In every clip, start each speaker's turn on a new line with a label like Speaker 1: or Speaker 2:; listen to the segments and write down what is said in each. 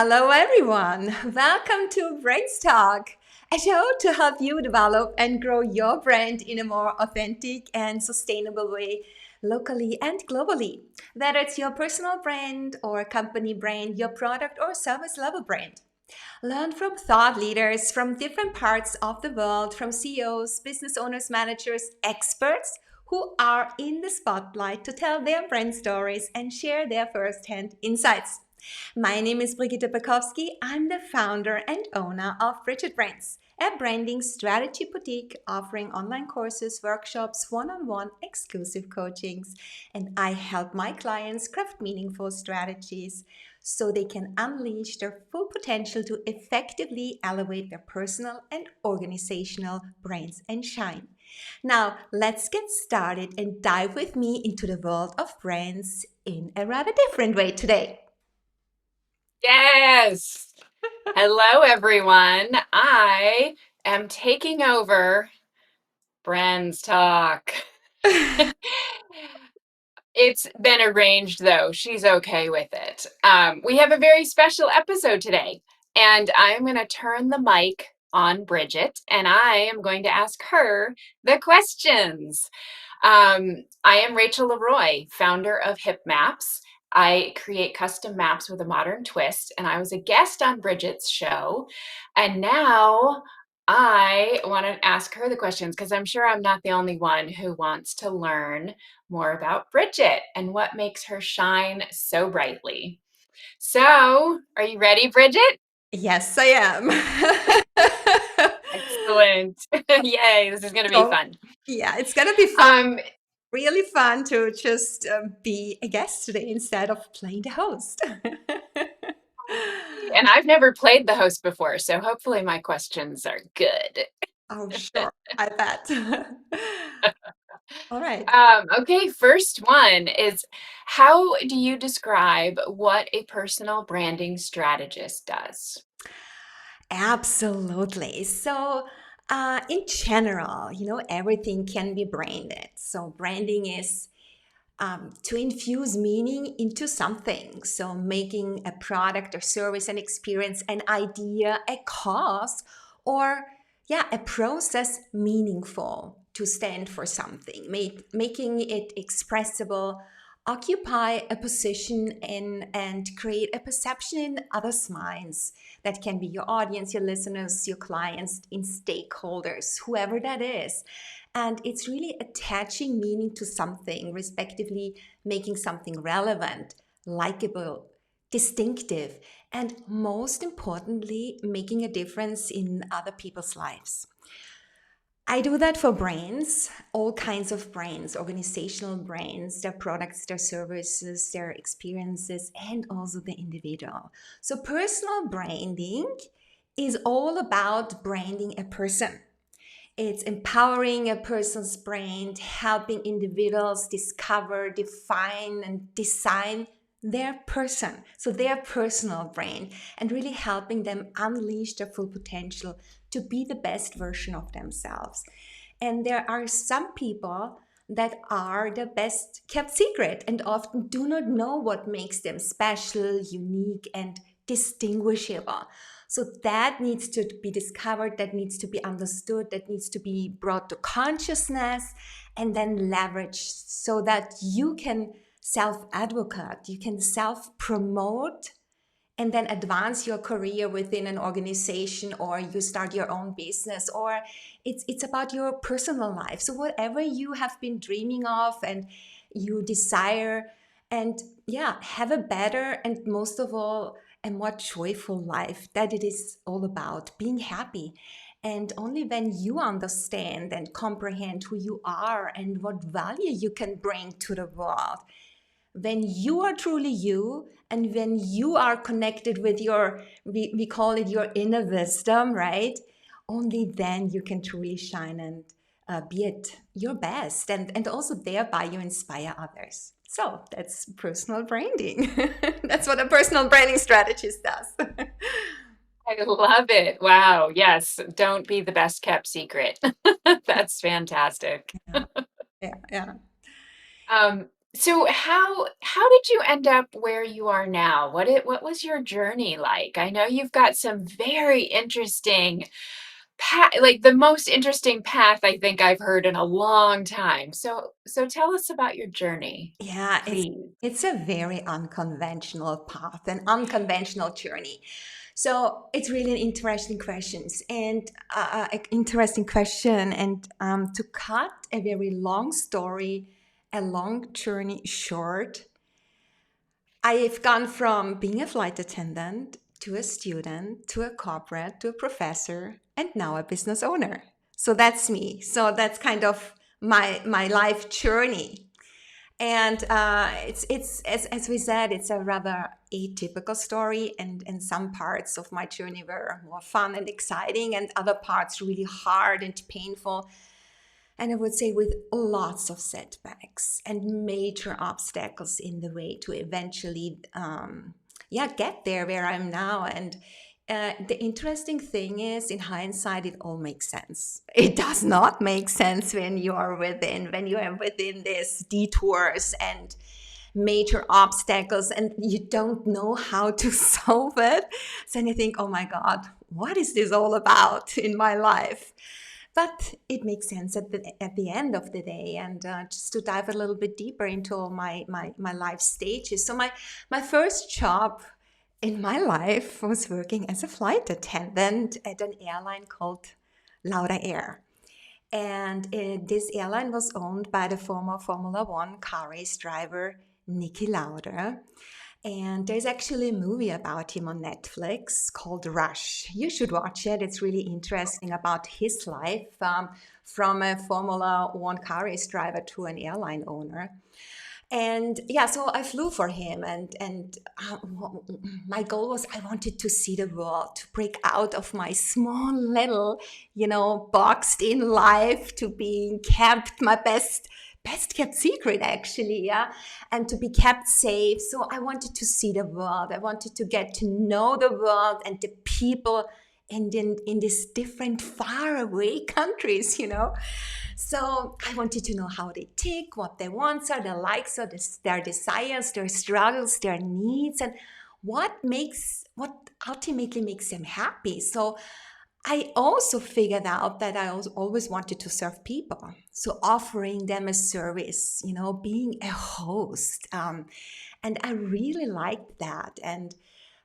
Speaker 1: Hello, everyone. Welcome to BrandsTalk, a show to help you develop and grow your brand in a more authentic and sustainable way, locally and globally. Whether it's your personal brand or company brand, your product or service level brand. Learn from thought leaders from different parts of the world, from CEOs, business owners, managers, experts who are in the spotlight to tell their brand stories and share their first-hand insights. My name is Brigitte Bojkowszky. I'm the founder and owner of BridgetBrands, a branding strategy boutique offering online courses, workshops, one-on-one exclusive coachings, and I help my clients craft meaningful strategies so they can unleash their full potential to effectively elevate their personal and organizational brands and shine. Now, let's get started and dive with me into the world of brands in a rather different way today.
Speaker 2: Yes. Hello, everyone. I am taking over BrandsTalk. It's been arranged, though. She's okay with it. We have a very special episode today, and I'm going to turn the mic on Bridget, and I am going to ask her the questions. I am Rachel LeRoy, founder of HipMaps. I create custom maps with a modern twist, and I was a guest on Bridget's show. And now I want to ask her the questions because I'm sure I'm not the only one who wants to learn more about Bridget and what makes her shine so brightly. So, are you ready, Bridget?
Speaker 1: Yes, I am.
Speaker 2: Excellent. Yay, this is going to be
Speaker 1: So,
Speaker 2: fun.
Speaker 1: yeah, it's going to be fun.
Speaker 2: Um,
Speaker 1: Really fun to just be a guest today instead of playing the host.
Speaker 2: and I've never played the host before, so hopefully my questions are good.
Speaker 1: Oh, sure. I bet. All right.
Speaker 2: Okay, first one is, how do you describe what a personal branding strategist does?
Speaker 1: Absolutely. So, in general, everything can be branded. So, branding is to infuse meaning into something. So, making a product or service, an experience, an idea, a cause, or a process meaningful to stand for something, making it expressible, occupy a position in and create a perception in others' minds. That can be your audience, your listeners, your clients, in stakeholders, whoever that is. And it's really attaching meaning to something, respectively, making something relevant, likable, distinctive, and most importantly, making a difference in other people's lives. I do that for brands, all kinds of brands, organizational brands, their products, their services, their experiences, and also the individual. So, personal branding is all about branding a person. It's empowering a person's brand, helping individuals discover, define, and design their person, so their personal brand, and really helping them unleash their full potential to be the best version of themselves. And there are some people that are the best kept secret and often do not know what makes them special, unique, and distinguishable. So that needs to be discovered, that needs to be understood, that needs to be brought to consciousness and then leveraged so that you can self-advocate, you can self-promote and then advance your career within an organization, or you start your own business, or it's about your personal life. So whatever you have been dreaming of and you desire, and have a better and most of all a more joyful life, that it is all about being happy. And only when you understand and comprehend who you are and what value you can bring to the world, when you are truly you and when you are connected with your, we call it your inner wisdom, right? Only then you can truly shine and be at your best, and also thereby you inspire others. So that's personal branding. That's what a personal branding strategist does.
Speaker 2: I love it. Wow. Yes. Don't be the best kept secret. That's fantastic.
Speaker 1: Yeah, yeah, yeah.
Speaker 2: Um, So how did you end up where you are now? What was your journey like? I know you've got some very interesting like the most interesting path I think I've heard in a long time. So tell us about your journey,
Speaker 1: Yeah,
Speaker 2: please.
Speaker 1: it's a very unconventional path, an unconventional journey. So it's really an interesting question. And to cut a very long story, a long journey short, I've gone from being a flight attendant to a student to a corporate to a professor and now a business owner. So that's me. So that's kind of my life journey. And it's as we said, it's a rather atypical story, and some parts of my journey were more fun and exciting, and other parts really hard and painful. And I would say with lots of setbacks and major obstacles in the way to eventually, get there where I'm now. And the interesting thing is, in hindsight, it all makes sense. It does not make sense when you are within these detours and major obstacles and you don't know how to solve it. So then you think, oh my God, what is this all about in my life? But it makes sense at the end of the day. And just to dive a little bit deeper into all my life stages. So my first job in my life was working as a flight attendant at an airline called Lauda Air. And this airline was owned by the former Formula One car race driver Niki Lauda. And there's actually a movie about him on Netflix called Rush. You should watch it. It's really interesting about his life from a Formula One car race driver to an airline owner. And yeah, so I flew for him, and my goal was I wanted to see the world, to break out of my small little, boxed in life, to being kept my best kept secret actually, yeah, and to be kept safe. So I wanted to see the world. I wanted to get to know the world and the people in these different faraway countries. So I wanted to know how they tick, what their wants are, their likes are, their desires, their struggles, their needs, and what ultimately makes them happy. So I also figured out that I always wanted to serve people. So offering them a service, being a host. And I really liked that. And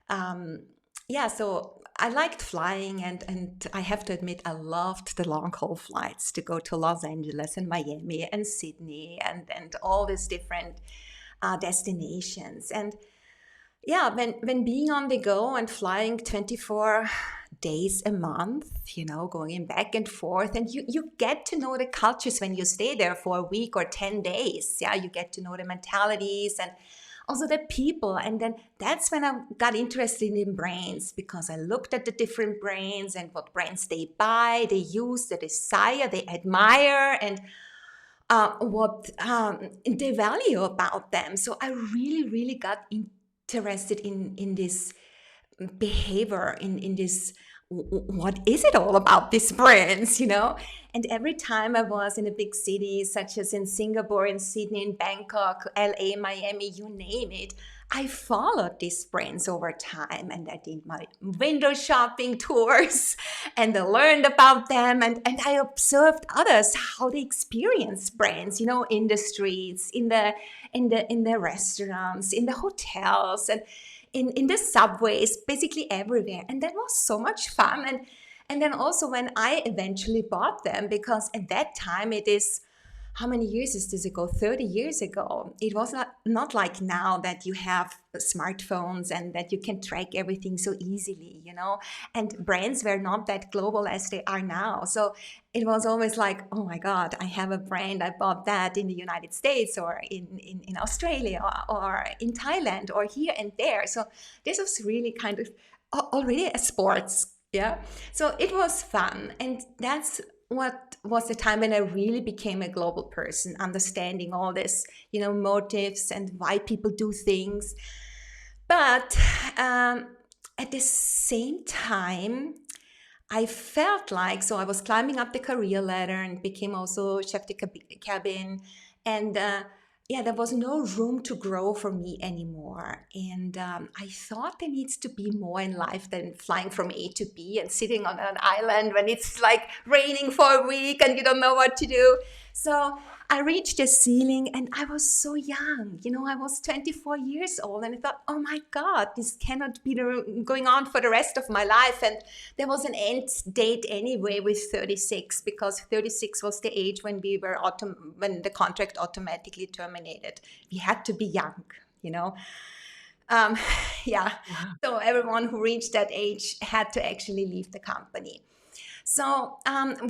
Speaker 1: so I liked flying, and I have to admit, I loved the long haul flights to go to Los Angeles and Miami and Sydney and all these different destinations. And yeah, when being on the go and flying 24 days a month, going back and forth, and you get to know the cultures when you stay there for a week or 10 days. Yeah, you get to know the mentalities and also the people. And then that's when I got interested in brands, because I looked at the different brands and what brands they buy, they use, they desire, they admire, and what they value about them. So I really, really got interested in this behavior, in this, what is it all about these brands. And every time I was in a big city, such as in Singapore, in Sydney, in Bangkok, LA, Miami, you name it, I followed these brands over time, and I did my window shopping tours and I learned about them, and I observed others, how they experience brands, in the streets, in the restaurants, in the hotels, and in the subways, basically everywhere. And that was so much fun. And then also when I eventually bought them, because at that time it is, how many years is this ago? 30 years ago. It was not like now that you have smartphones and that you can track everything so easily. And brands were not that global as they are now. So it was always like, oh my God, I have a brand. I bought that in the United States or in Australia or in Thailand or here and there. So this was really kind of already a sports. Yeah. So it was fun. And that's what was the time when I really became a global person, understanding all this, motives and why people do things. But at the same time, I felt like, so I was climbing up the career ladder and became also chef de cabin. And yeah, there was no room to grow for me anymore. And I thought there needs to be more in life than flying from A to B and sitting on an island when it's like raining for a week and you don't know what to do. So I reached a ceiling and I was so young. I was 24 years old and I thought, oh my God, this cannot be going on for the rest of my life. And there was an end date anyway with 36 because 36 was the age when when the contract automatically terminated. We had to be young, you know. Um, yeah.
Speaker 2: Wow.
Speaker 1: So everyone who reached that age had to actually leave the company. So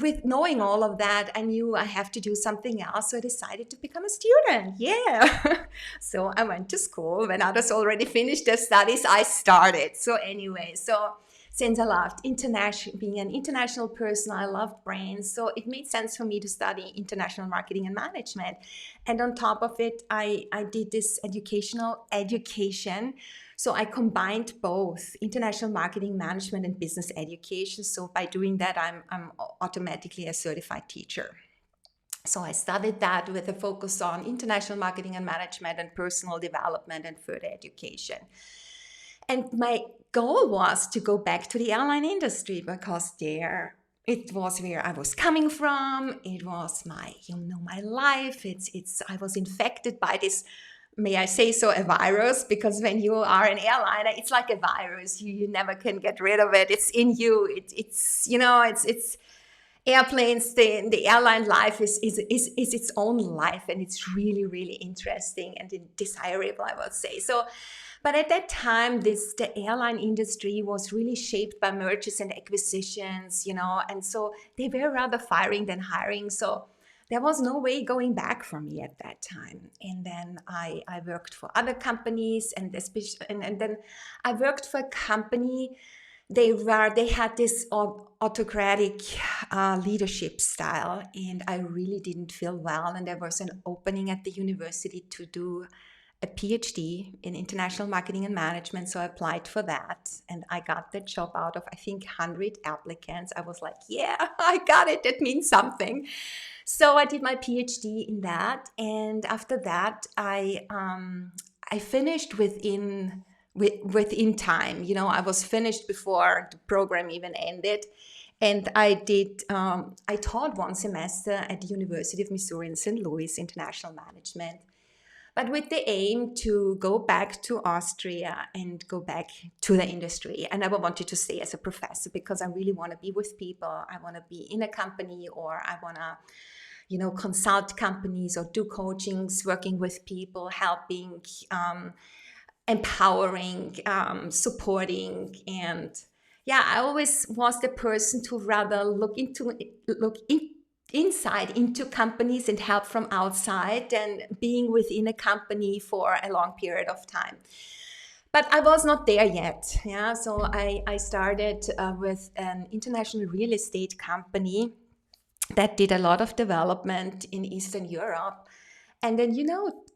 Speaker 1: with knowing all of that, I knew I have to do something else. So I decided to become a student. Yeah. So I went to school. When others already finished their studies, I started. So anyway, since I loved being an international person, I loved brands. So it made sense for me to study international marketing and management. And on top of it, I did this education. So I combined both international marketing management and business education. So by doing that, I'm automatically a certified teacher. So I studied that with a focus on international marketing and management and personal development and further education. And my goal was to go back to the airline industry because it was where I was coming from. It was my life. I was infected by this, may I say so, a virus, because when you are an airliner, it's like a virus. You never can get rid of it. It's in you. It's airplanes. The airline life is its own life, and it's really, really interesting and desirable, I would say. So, but at that time, the airline industry was really shaped by mergers and acquisitions, and so they were rather firing than hiring. So there was no way going back for me at that time. And then I worked for other companies, and then I worked for a company. They had this autocratic leadership style, and I really didn't feel well. And there was an opening at the university to do a PhD in international marketing and management. So I applied for that and I got the job out of, I think, 100 applicants. I was like, yeah, I got it. That means something. So I did my PhD in that. And after that, I finished within time. I was finished before the program even ended. And I taught one semester at the University of Missouri in St. Louis, international management, but with the aim to go back to Austria and go back to the industry. And I wanted to stay as a professor because I really want to be with people. I want to be in a company, or I want to, consult companies or do coachings, working with people, helping, empowering, supporting. And yeah, I always was the person to rather look inside into companies and help from outside than being within a company for a long period of time. But I was not there yet. Yeah, so I started with an international real estate company that did a lot of development in Eastern Europe. And then,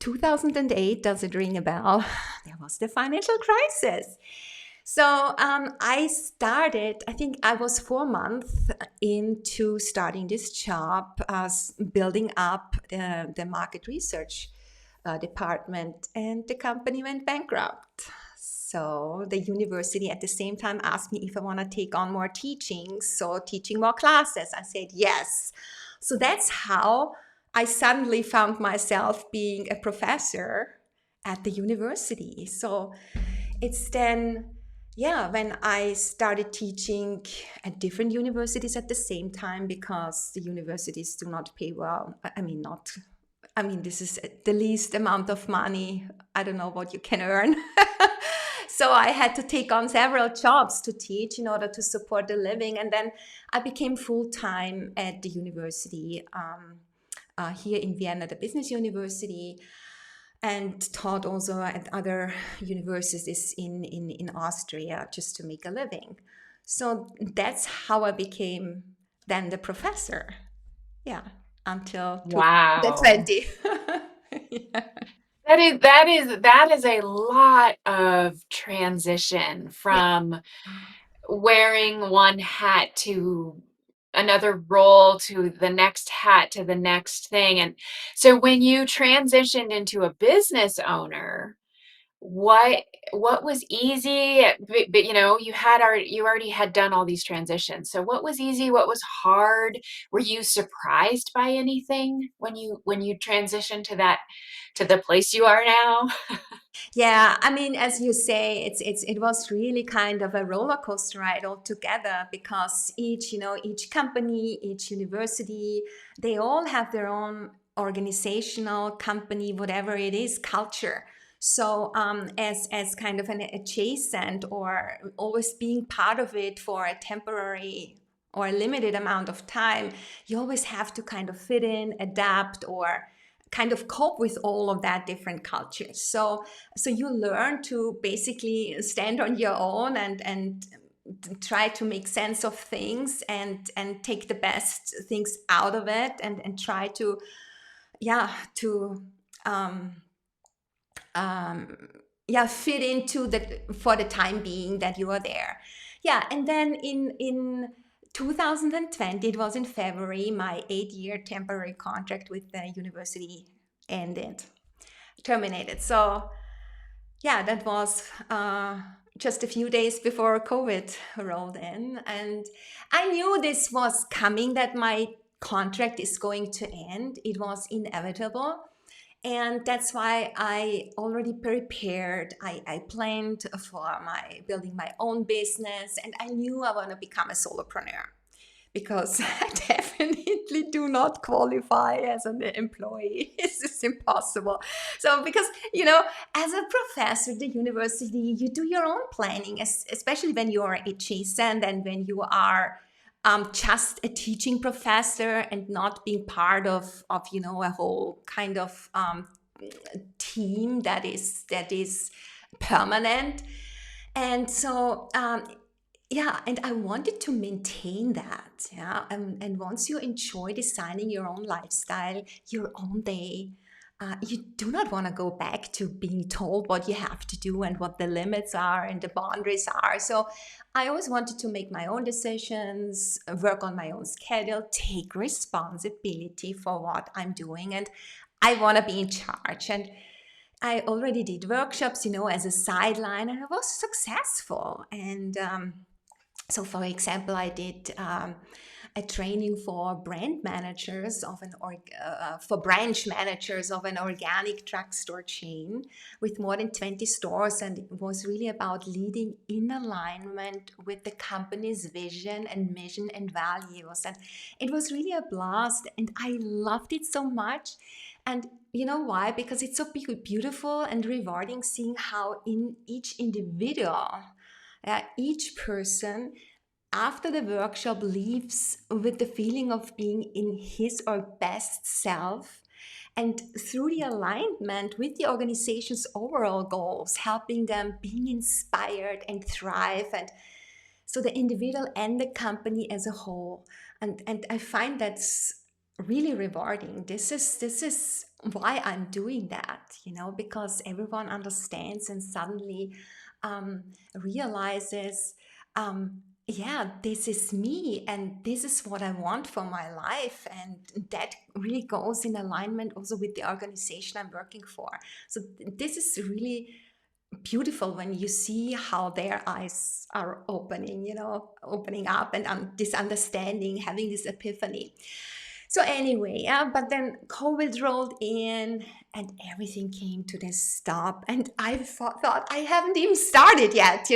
Speaker 1: 2008, does it ring a bell? There was the financial crisis. So I think I was 4 months into starting this job, building up the market research department, and the company went bankrupt. So the university at the same time asked me if I want to take on more teaching, so teaching more classes. I said yes. So that's how I suddenly found myself being a professor at the university. So it's then, yeah, when I started teaching at different universities at the same time, because the universities do not pay well. This is the least amount of money. I don't know what you can earn. So I had to take on several jobs to teach in order to support the living. And then I became full-time at the university here in Vienna, the Business University, and taught also at other universities in Austria just to make a living. So that's how I became then the professor. Yeah, until
Speaker 2: Wow.
Speaker 1: 2020. Yeah.
Speaker 2: That is a lot of transition
Speaker 1: Yeah.
Speaker 2: from wearing one hat to another role to the next hat to the next thing. And so when you transitioned into a business owner, what what was easy? But you know, you already had done all these transitions. So what was easy? What was hard? Were you surprised by anything when you transitioned to the place you are now?
Speaker 1: Yeah, I mean, as you say, it was really kind of a roller coaster ride altogether, because each company, each university, they all have their own organizational company, whatever it is, culture. So as kind of an adjacent, or always being part of it for a temporary or a limited amount of time, you always have to kind of fit in, adapt, or kind of cope with all of that different cultures. So you learn to basically stand on your own, and try to make sense of things, and take the best things out of it, and try to, yeah, to um, um, yeah, fit into the, for the time being that you are there. Yeah, and then in 2020, it was in February, my 8-year temporary contract with the university ended, terminated. So yeah, that was just a few days before COVID rolled in. And I knew this was coming, that my contract is going to end. It was inevitable. And that's why I already prepared. I planned for my building my own business, and I knew I want to become a solopreneur, because I definitely do not qualify as an employee. It's just impossible. So, because, as a professor at the university, you do your own planning, especially when you are adjacent, and when you are just a teaching professor, and not being part of a whole kind of team that is permanent. And so yeah, and I wanted to maintain that. Yeah, and once you enjoy designing your own lifestyle, your own day, you do not want to go back to being told what you have to do, and what the limits are and the boundaries are. So I always wanted to make my own decisions, work on my own schedule, take responsibility for what I'm doing, and I want to be in charge. And I already did workshops, as a sideline, and I was successful. And so, for example, I did a training for brand managers of for branch managers of an organic drugstore chain with more than 20 stores, and it was really about leading in alignment with the company's vision and mission and values. And it was really a blast, and I loved it so much. And you know why? Because it's so beautiful and rewarding seeing how in each individual, each person after the workshop leaves with the feeling of being in his or best self, and through the alignment with the organization's overall goals, helping them being inspired and thrive, and so the individual and the company as a whole. And I find that's really rewarding. This is why I'm doing that, because everyone understands and suddenly realizes, yeah, this is me, and this is what I want for my life. And that really goes in alignment also with the organization I'm working for. So this is really beautiful when you see how their eyes are opening up, and this understanding, having this epiphany. So anyway, yeah, but then COVID rolled in, and everything came to this stop, and I thought I haven't even started yet.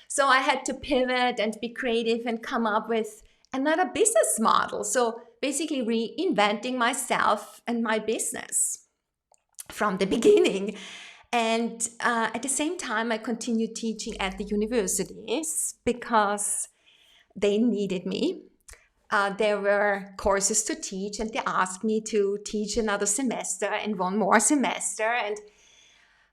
Speaker 1: So I had to pivot and be creative and come up with another business model. So basically reinventing myself and my business from the beginning. And at the same time, I continued teaching at the universities because they needed me. There were courses to teach, and they asked me to teach another semester and one more semester.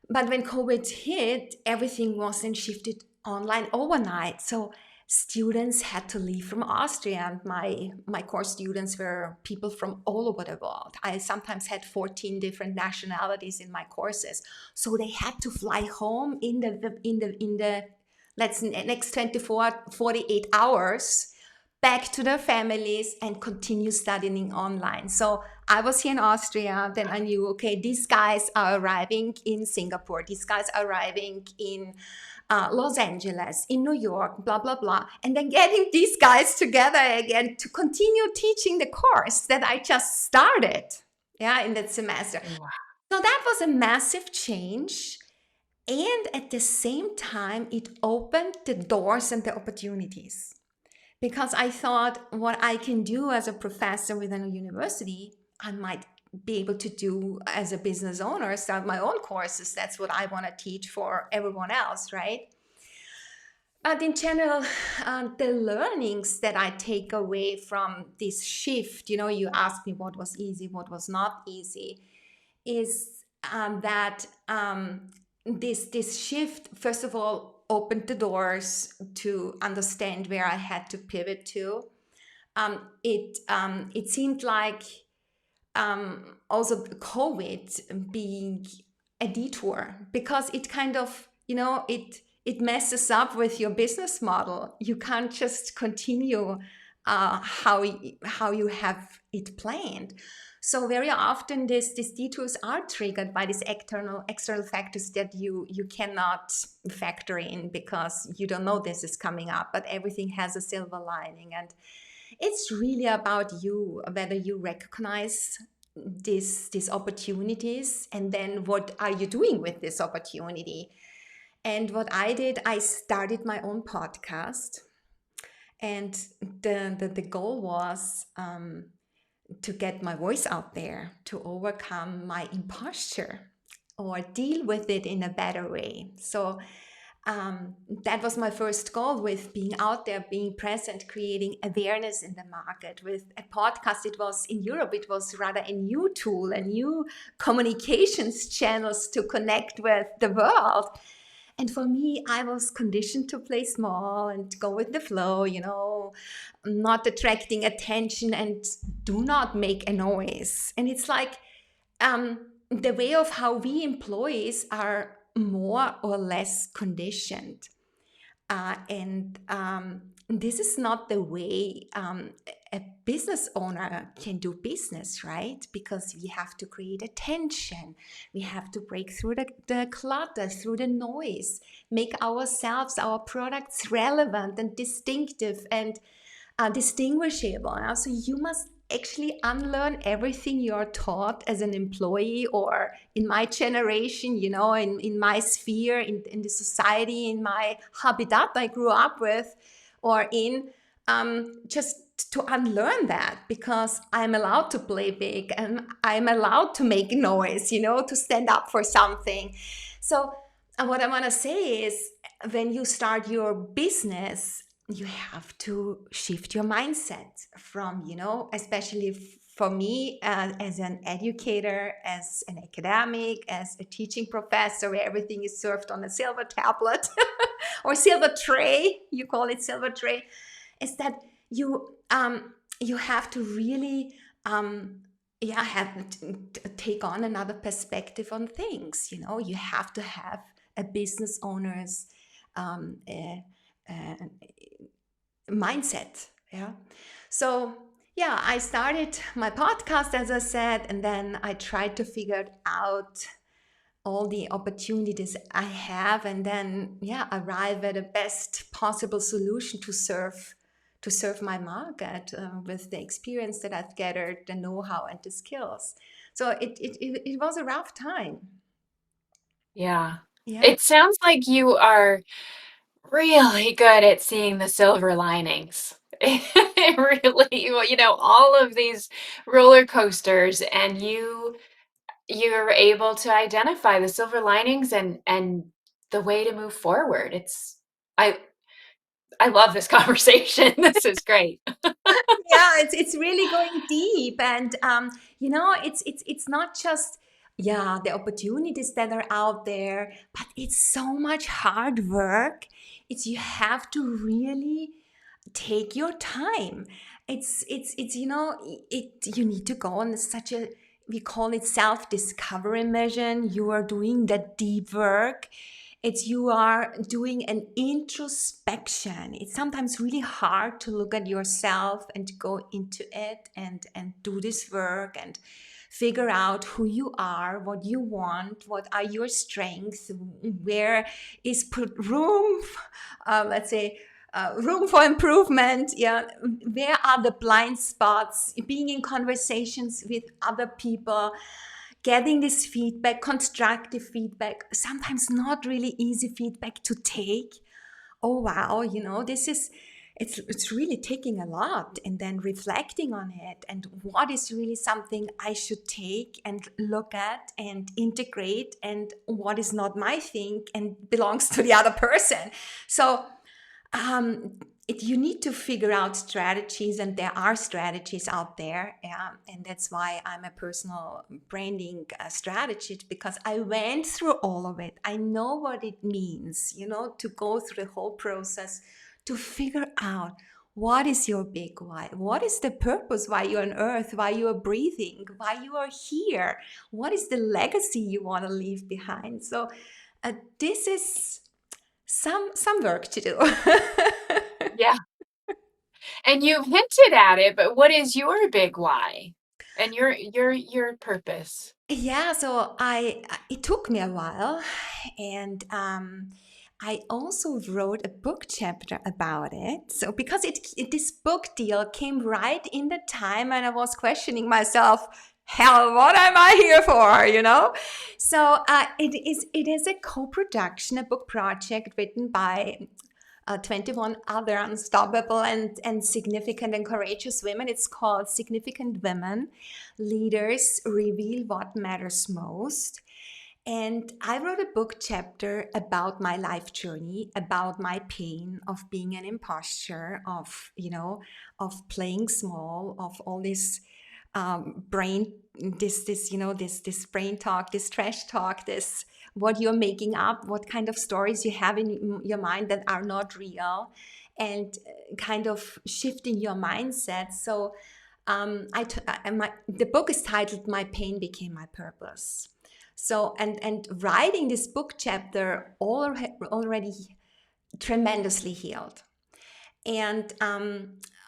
Speaker 1: But when COVID hit, everything was then shifted online overnight. So students had to leave from Austria, and my course students were people from all over the world. I sometimes had 14 different nationalities in my courses. So they had to fly home in the next 24, 48 hours back to their families and continue studying online. So I was here in Austria, then I knew, okay, these guys are arriving in Singapore, these guys are arriving in Los Angeles, in New York, blah, blah, blah. And then getting these guys together again to continue teaching the course that I just started, in that semester.
Speaker 2: Wow.
Speaker 1: So that was a massive change. And at the same time, it opened the doors and the opportunities. Because I thought what I can do as a professor within a university, I might be able to do as a business owner, start my own courses. That's what I want to teach for everyone else, right? But in general, the learnings that I take away from this shift, you asked me what was easy, what was not easy, is that this shift, first of all, opened the doors to understand where I had to pivot to. It seemed like also COVID being a detour, because it kind of, it messes up with your business model. You can't just continue how you have it planned. So very often these detours are triggered by these external factors that you cannot factor in, because you don't know this is coming up, but everything has a silver lining. And it's really about you, whether you recognize these opportunities, and then what are you doing with this opportunity. And what I did, I started my own podcast, and the goal was to get my voice out there, to overcome my imposture or deal with it in a better way. So that was my first goal with being out there, being present, creating awareness in the market. With a podcast, it was in Europe, it was rather a new tool, a new communications channels to connect with the world. And for me, I was conditioned to play small and go with the flow, not attracting attention and do not make a noise. And it's like the way of how we employees are more or less conditioned. And this is not the way a business owner can do business, right? Because we have to create attention. We have to break through the clutter, through the noise, make ourselves, our products relevant and distinctive and distinguishable. So you must actually unlearn everything you're taught as an employee, or in my generation, in my sphere, in the society, in my habitat I grew up with, or in just to unlearn that, because I'm allowed to play big and I'm allowed to make noise, to stand up for something. So what I want to say is, when you start your business, you have to shift your mindset from, especially for me as an educator, as an academic, as a teaching professor, where everything is served on a silver tablet or silver tray, you call it silver tray, is that you have to really have to take on another perspective on things. You have to have a business owner's mindset. So I started my podcast, as I said, and then I tried to figure out all the opportunities I have, and then arrive at the best possible solution to serve my market with the experience that I've gathered, the know-how and the skills. So it was a rough time.
Speaker 2: Yeah. It sounds like you are really good at seeing the silver linings. Really, all of these roller coasters, and you're able to identify the silver linings and the way to move forward. I love this conversation. This is great.
Speaker 1: It's really going deep, and it's not just the opportunities that are out there, but it's so much hard work. You have to really take your time. You need to go on such a, we call it self-discovery mission. You are doing that deep work, It's you are doing an introspection. It's sometimes really hard to look at yourself and to go into it and do this work and figure out who you are, what you want, what are your strengths, where is room, let's say, room for improvement. Yeah, where are the blind spots? Being in conversations with other people, getting this feedback, constructive feedback, sometimes not really easy feedback to take. Oh wow, this is it's really taking a lot, and then reflecting on it and what is really something I should take and look at and integrate, and what is not my thing and belongs to the other person. So you need to figure out strategies, and there are strategies out there, and that's why I'm a personal branding strategist, because I went through all of it. I know what it means, to go through the whole process to figure out what is your big why, what is the purpose, why you're on earth, why you are breathing, why you are here, what is the legacy you want to leave behind. So this is some work to do.
Speaker 2: Yeah. And you've hinted at it, but what is your big why and your purpose?
Speaker 1: Yeah, so it took me a while, and I also wrote a book chapter about it. So because this book deal came right in the time, and I was questioning myself, hell, what am I here for? So it is a co-production, a book project written by 21 other unstoppable and significant and courageous women. It's called Significant Women Leaders Reveal What Matters Most. And I wrote a book chapter about my life journey, about my pain of being an imposter, of playing small, of all this brain, this brain talk, this trash talk, this what you're making up, what kind of stories you have in your mind that are not real, and kind of shifting your mindset. So the book is titled "My Pain Became My Purpose." So and writing this book chapter already tremendously healed. And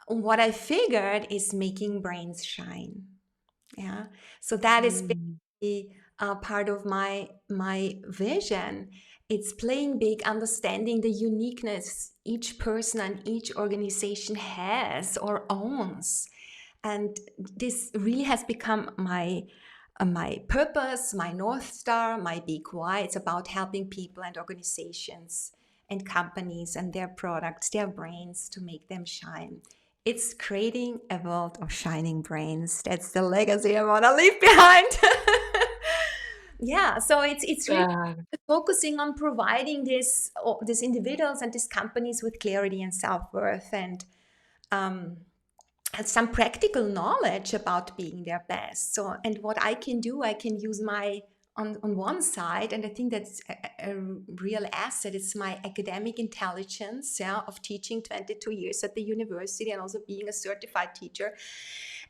Speaker 1: what I figured is making brains shine. Yeah. So that is basically part of my vision. It's playing big, understanding the uniqueness each person and each organization has or owns. And this really has become my purpose, my North Star, my big why. It's about helping people and organizations and companies and their products, their brains, to make them shine. It's creating a world of shining brains. That's the legacy I want to leave behind. Yeah, so it's really focusing on providing these individuals and these companies with clarity and self-worth, and some practical knowledge about being their best. So, and what I can do, I can use my on one side, and I think that's a real asset. It's my academic intelligence, of teaching 22 years at the university and also being a certified teacher,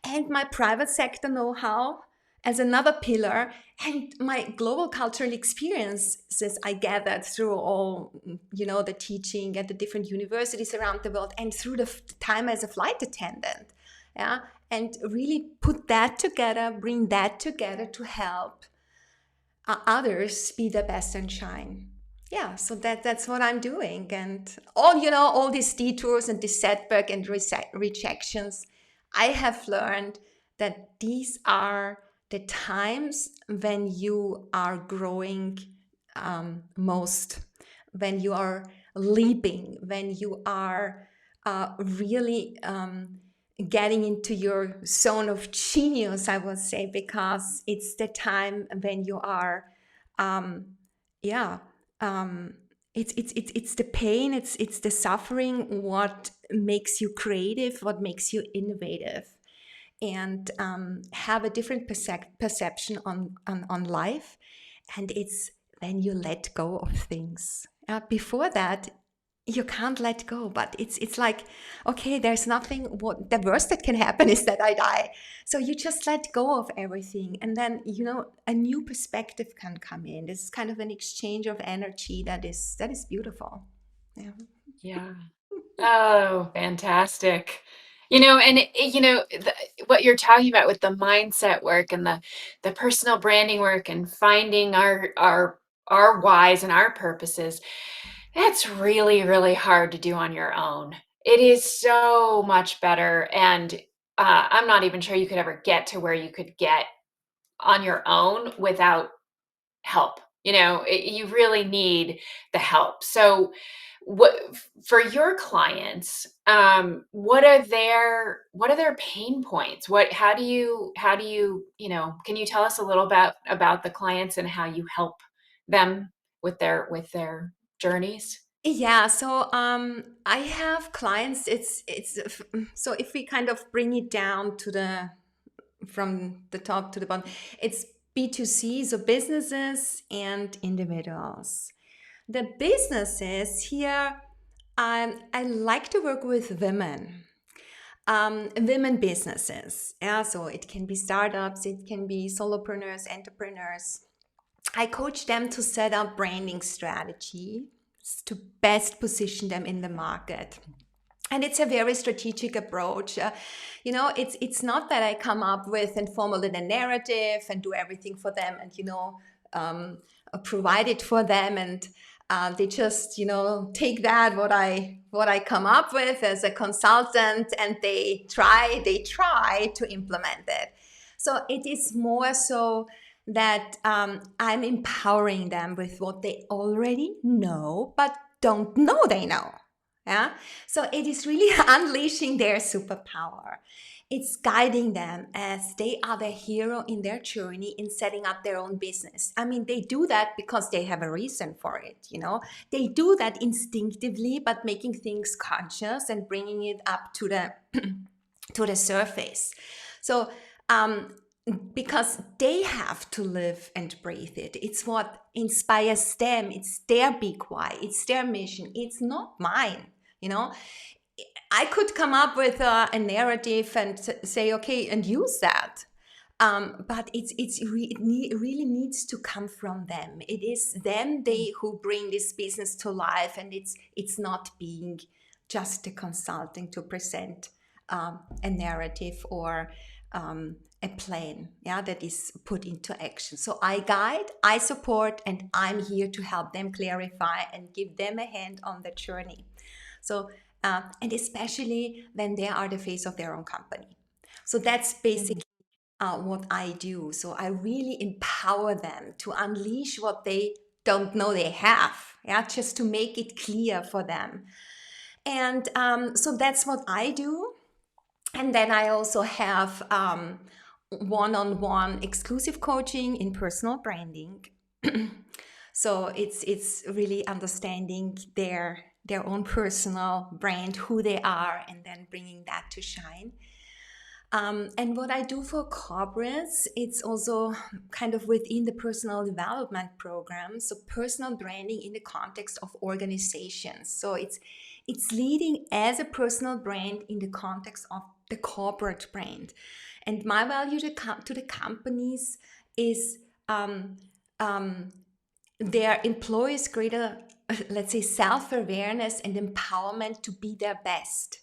Speaker 1: and my private sector know-how as another pillar, and my global cultural experiences I gathered through all, the teaching at the different universities around the world, and through the time as a flight attendant. Yeah, and really put that together, bring that together to help others be their best and shine. Yeah, so that's what I'm doing. And all these detours and this setback and rejections, I have learned that these are the times when you are growing most, when you are leaping, when you are really getting into your zone of genius, I would say, because it's the time when you are, it's the pain, it's the suffering, what makes you creative, what makes you innovative, and have a different perception on life. And it's when you let go of things. Before that, you can't let go. But it's like, okay, there's nothing, what the worst that can happen is that I die. So you just let go of everything, and then, a new perspective can come in. This is kind of an exchange of energy that is beautiful. Yeah.
Speaker 2: Yeah. Oh, fantastic. And what you're talking about with the mindset work and the personal branding work and finding our whys and our purposes, that's really, really hard to do on your own. It is so much better. And I'm not even sure you could ever get to where you could get on your own without help. You really need the help. So, what for your clients? What are their pain points? Can you tell us a little about the clients and how you help them with their journeys?
Speaker 1: Yeah, so I have clients. So if we kind of bring it down to the from the top to the bottom, it's B2C, so businesses and individuals. The businesses here, I like to work with women businesses. Yeah, so it can be startups, it can be solopreneurs, entrepreneurs. I coach them to set up branding strategy to best position them in the market. And it's a very strategic approach. It's not that I come up with and formulate a narrative and do everything for them and um, provide it for them, and they just take that what I come up with as a consultant, and they try to implement it. So it is more so that I'm empowering them with what they already know but don't know they know. Yeah. So it is really unleashing their superpower. It's guiding them as they are the hero in their journey in setting up their own business. I mean, they do that because they have a reason for it. They do that instinctively, but making things conscious and bringing it up to the to the surface. So because they have to live and breathe it. It's what inspires them. It's their big why. It's their mission. It's not mine. You know, I could come up with a narrative and say, okay, and use that. But it really needs to come from them. It is them who bring this business to life, and it's not being just a consulting to present a narrative or a plan, yeah, that is put into action. So I guide, I support, and I'm here to help them clarify and give them a hand on the journey. So, and especially when they are the face of their own company. So that's basically what I do. So I really empower them to unleash what they don't know they have, yeah, just to make it clear for them. And so that's what I do. And then I also have one-on-one exclusive coaching in personal branding. So it's really understanding their own personal brand, who they are, and then bringing that to shine. And what I do for corporates, it's also kind of within the personal development program. So personal branding in the context of organizations. So it's leading as a personal brand in the context of the corporate brand. And my value to the companies is their employees' greater, let's say, self-awareness and empowerment to be their best.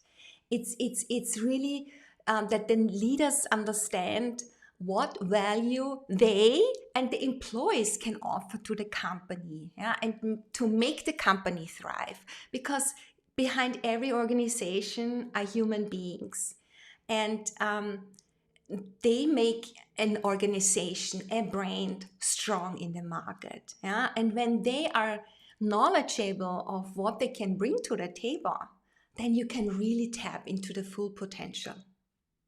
Speaker 1: It's really that the leaders understand what value they and the employees can offer to the company, yeah, and to make the company thrive. Because behind every organization are human beings, and they make an organization, a brand, strong in the market. Yeah? And when they are knowledgeable of what they can bring to the table, then you can really tap into the full potential.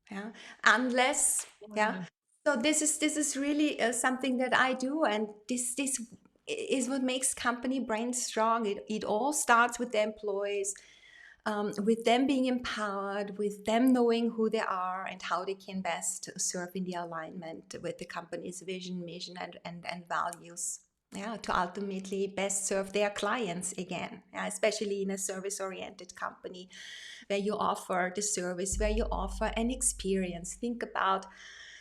Speaker 1: Yeah. Unless, yeah.
Speaker 2: Yeah.
Speaker 1: So this is really something that I do, and this is what makes company brands strong. It all starts with the employees, with them being empowered, with them knowing who they are and how they can best serve in the alignment with the company's vision, mission, and values. yeah, to ultimately best serve their clients again, yeah, especially in a service-oriented company where you offer the service, where you offer an experience. Think about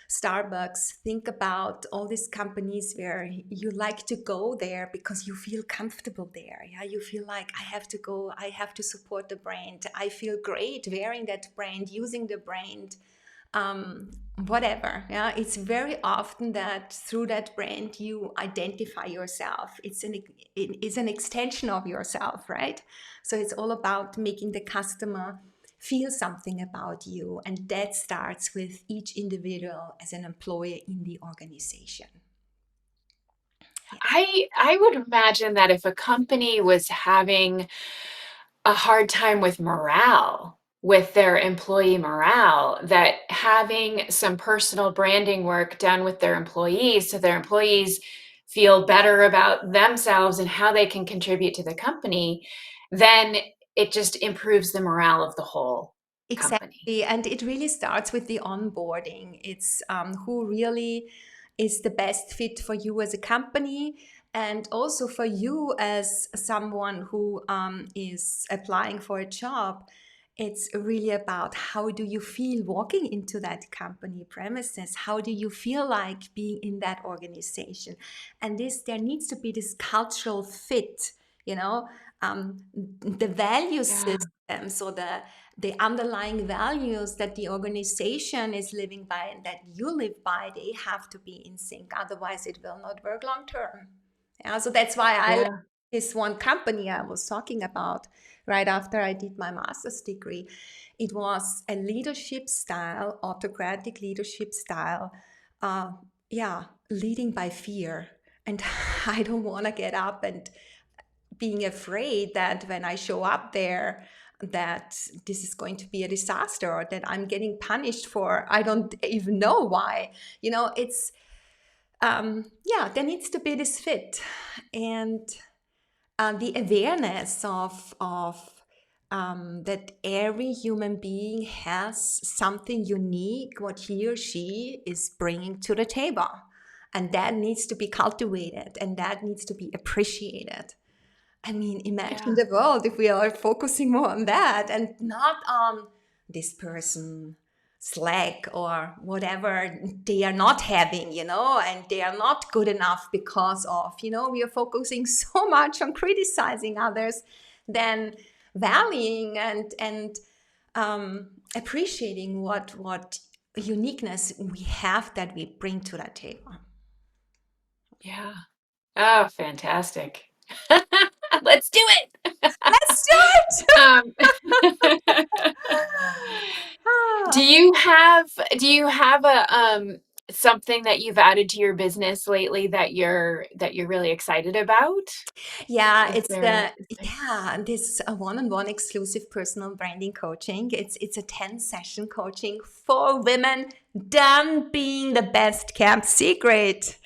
Speaker 1: Starbucks, think about all these companies where you like to go there because you feel comfortable there. Yeah, you feel like I have to go, I have to support the brand. I feel great wearing that brand, using the brand, whatever. Yeah, it's very often that through that brand you identify yourself. It's an extension of yourself, right? So it's all about making the customer feel something about you, and that starts with each individual as an employee in the organization. Yeah.
Speaker 2: I would imagine that if a company was having a hard time with morale, with their employee morale, that having some personal branding work done with their employees so their employees feel better about themselves and how they can contribute to the company, then it just improves the morale of the whole company.
Speaker 1: Exactly. And it really starts with the onboarding. It's who really is the best fit for you as a company, and also for you as someone who is applying for a job. It's really about how do you feel walking into that company premises? How do you feel like being in that organization? And there needs to be this cultural fit, you know, the value
Speaker 2: Yeah.
Speaker 1: system. So the underlying values that the organization is living by and that you live by, they have to be in sync. Otherwise, it will not work long term. Yeah, so that's why I left
Speaker 2: Yeah.
Speaker 1: this one company I was talking about right after I did my master's degree. It was a leadership style, autocratic leadership style. Uh, yeah, leading by fear. And I don't want to get up and being afraid that when I show up there, that this is going to be a disaster or that I'm getting punished for I don't even know why. It's yeah, there needs to be this fit, and the awareness of that every human being has something unique what he or she is bringing to the table, and that needs to be cultivated and that needs to be appreciated. I mean, imagine
Speaker 2: Yeah.
Speaker 1: the world if we are focusing more on that and not on this person slack or whatever they are not having, and they are not good enough because of, we are focusing so much on criticizing others than valuing and appreciating what uniqueness we have that we bring to that table.
Speaker 2: Yeah. Oh, fantastic. Let's do it.
Speaker 1: Let's do it!
Speaker 2: Um, do
Speaker 1: Ah.
Speaker 2: you have do you have a something that you've added to your business lately that you're really excited about?
Speaker 1: Yeah,
Speaker 2: Is there
Speaker 1: this one-on-one exclusive personal branding coaching. It's a 10-session coaching for women done being the best kept secret.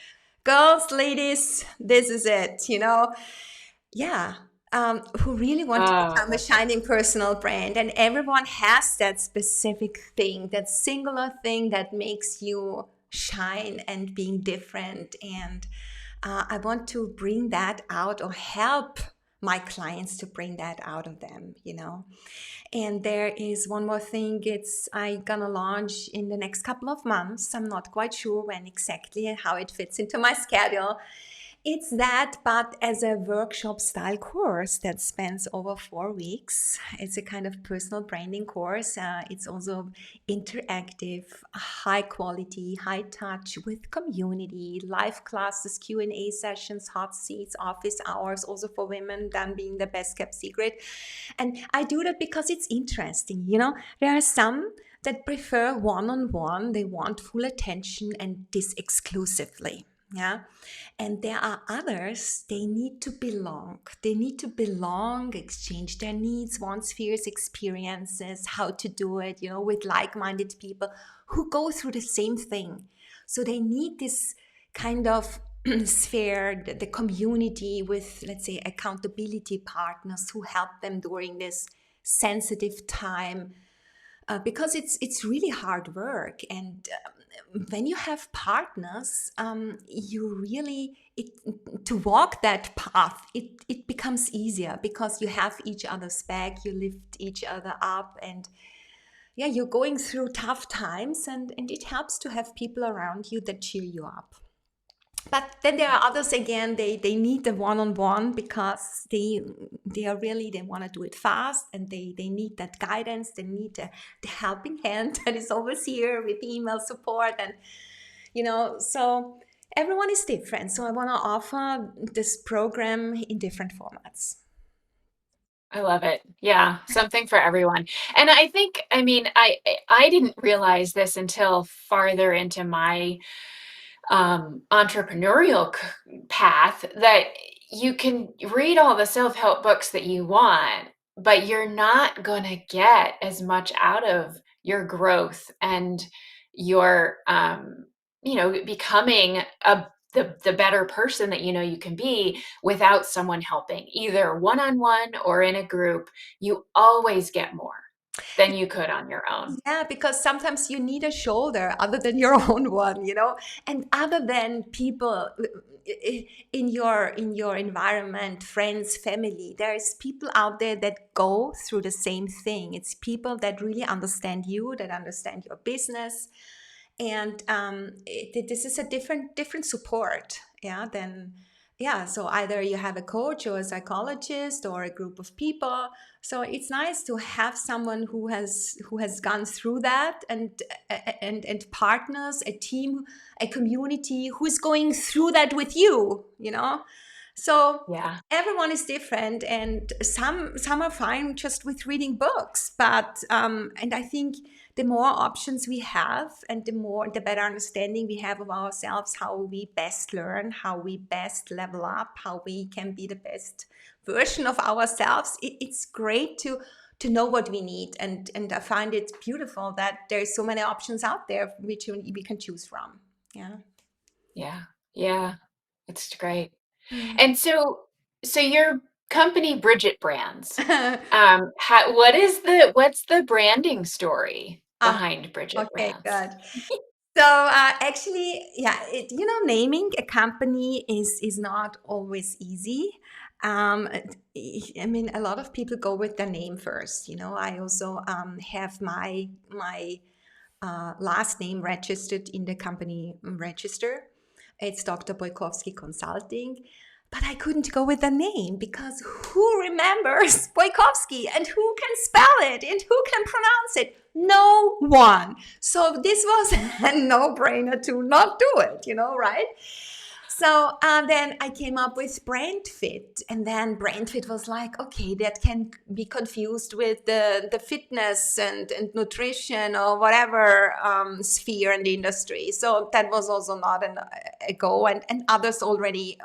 Speaker 1: Girls, ladies, this is it, Yeah. Who really want to
Speaker 2: Oh,
Speaker 1: become a shining personal brand. And everyone has that specific thing, that singular thing that makes you shine and being different. And I want to bring that out or help my clients to bring that out of them. And there is one more thing. It's I gonna launch in the next couple of months. I'm not quite sure when exactly and how it fits into my schedule. It's that, but as a workshop style course that spans over 4 weeks. It's a kind of personal branding course. It's also interactive, high quality, high touch with community, live classes, Q&A sessions, hot seats, office hours, also for women, then being the best kept secret. And I do that because it's interesting. There are some that prefer one-on-one, they want full attention and this exclusively. Yeah. And there are others, they need to belong. They need to belong, exchange their needs, wants, fears, experiences, how to do it, with like minded people who go through the same thing. So they need this kind of sphere, the community with, let's say, accountability partners who help them during this sensitive time because it's really hard work. And when you have partners, you really to walk that path. It becomes easier because you have each other's back. You lift each other up, and yeah, you're going through tough times, and it helps to have people around you that cheer you up. But then there are others again, they need the one-on-one because they are really, they want to do it fast, and they need that guidance, they need the helping hand that is always here with email support. And so everyone is different, so I want to offer this program in different formats.
Speaker 2: I love it. Yeah, something for everyone. And I think, I mean, I didn't realize this until farther into my entrepreneurial path, that you can read all the self-help books that you want, but you're not going to get as much out of your growth and your becoming the better person that you can be without someone helping, either one-on-one or in a group. You always get more than you could on your own.
Speaker 1: Yeah, because sometimes you need a shoulder other than your own one, and other than people in your environment, friends, family. There's people out there that go through the same thing. It's people that really understand you, that understand your business, and this is a different support, yeah, than yeah. So either you have a coach or a psychologist or a group of people. So it's nice to have someone who has gone through that, and partners, a team, a community who is going through that with you. So
Speaker 2: Yeah.
Speaker 1: everyone is different, and some are fine just with reading books, but and I think the more options we have, and the better understanding we have of ourselves, how we best learn, how we best level up, how we can be the best version of ourselves. It's great to know what we need, and I find it beautiful that there's so many options out there which we can choose from. Yeah.
Speaker 2: Yeah. Yeah. It's great.
Speaker 1: Mm.
Speaker 2: And so your company, BridgetBrands, what's the branding story
Speaker 1: Ah,
Speaker 2: behind
Speaker 1: okay,
Speaker 2: BridgetBrands?
Speaker 1: good. So actually, yeah, naming a company is not always easy. I mean, a lot of people go with their name first. I also have my last name registered in the company register. It's Dr. Bojkowszky Consulting. But I couldn't go with the name because who remembers Bojkowski, and who can spell it, and who can pronounce it? No one. So this was a no-brainer to not do it, right? So then I came up with brand fit, and then brand fit was like, okay, that can be confused with the fitness and nutrition or whatever sphere in the industry. So that was also not a go, and others already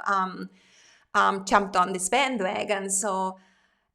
Speaker 1: jumped on this bandwagon. So,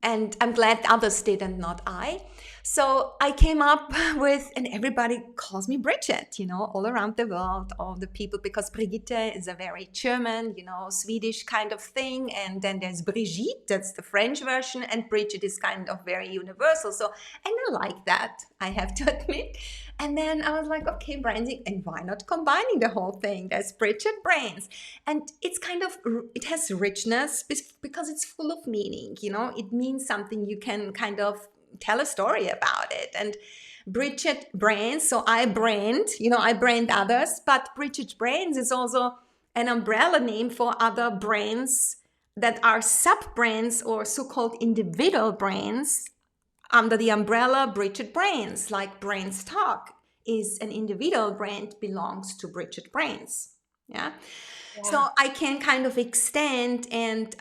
Speaker 1: and I'm glad others did and not I. So I came up with, and everybody calls me Bridget, all around the world, all the people, because Brigitte is a very German, Swedish kind of thing. And then there's Brigitte, that's the French version, and Bridget is kind of very universal. So, and I like that, I have to admit. And then I was like, okay, branding, and why not combining the whole thing? There's BridgetBrands. And it's kind of, it has richness because it's full of meaning, it means something. You can kind of tell a story about it. And BridgetBrands, so I brand, I brand others, but BridgetBrands is also an umbrella name for other brands that are sub-brands or so-called individual brands under the umbrella BridgetBrands, like BrandsTalk is an individual brand, belongs to BridgetBrands. Yeah. So I can kind of extend, and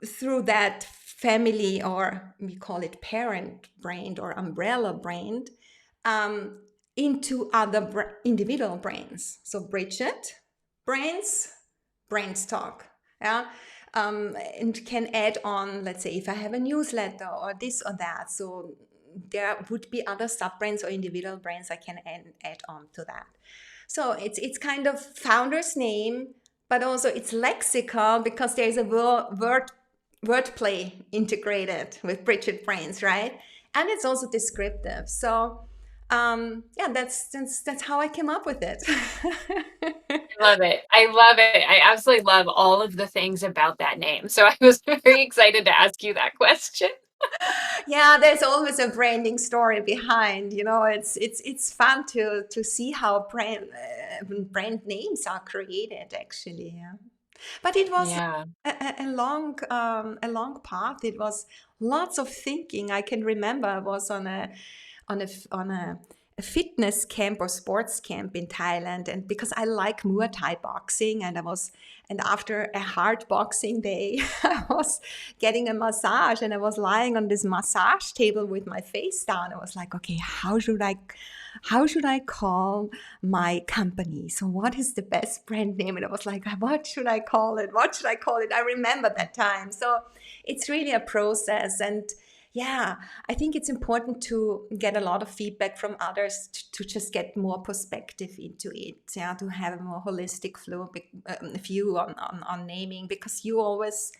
Speaker 1: through that family, or we call it parent brand or umbrella brand, into other individual brands. So Bridget Brands, BrandsTalk, yeah, and can add on. Let's say if I have a newsletter or this or that, so there would be other sub brands or individual brands I can add on to that. So it's kind of founder's name, but also it's lexical because there's a wordplay integrated with BridgetBrands, right? and it's also descriptive. So yeah, that's how I came up with it.
Speaker 2: I love it. I love it. I absolutely love all of the things about that name. So I was very excited to ask you that question.
Speaker 1: Yeah, there's always a branding story behind. It's fun to see how brand names are created. Actually, yeah. But it was
Speaker 2: Yeah.
Speaker 1: a long path. It was lots of thinking. I can remember I was on a fitness camp or sports camp in Thailand, and because I like Muay Thai boxing, and after a hard boxing day, I was getting a massage, and I was lying on this massage table with my face down. I was like, okay, how should I call my company? So what is the best brand name? And I was like, what should I call it? What should I call it? I remember that time. So it's really a process. And yeah, I think it's important to get a lot of feedback from others to just get more perspective into it, yeah, to have a more holistic view on naming, because you always,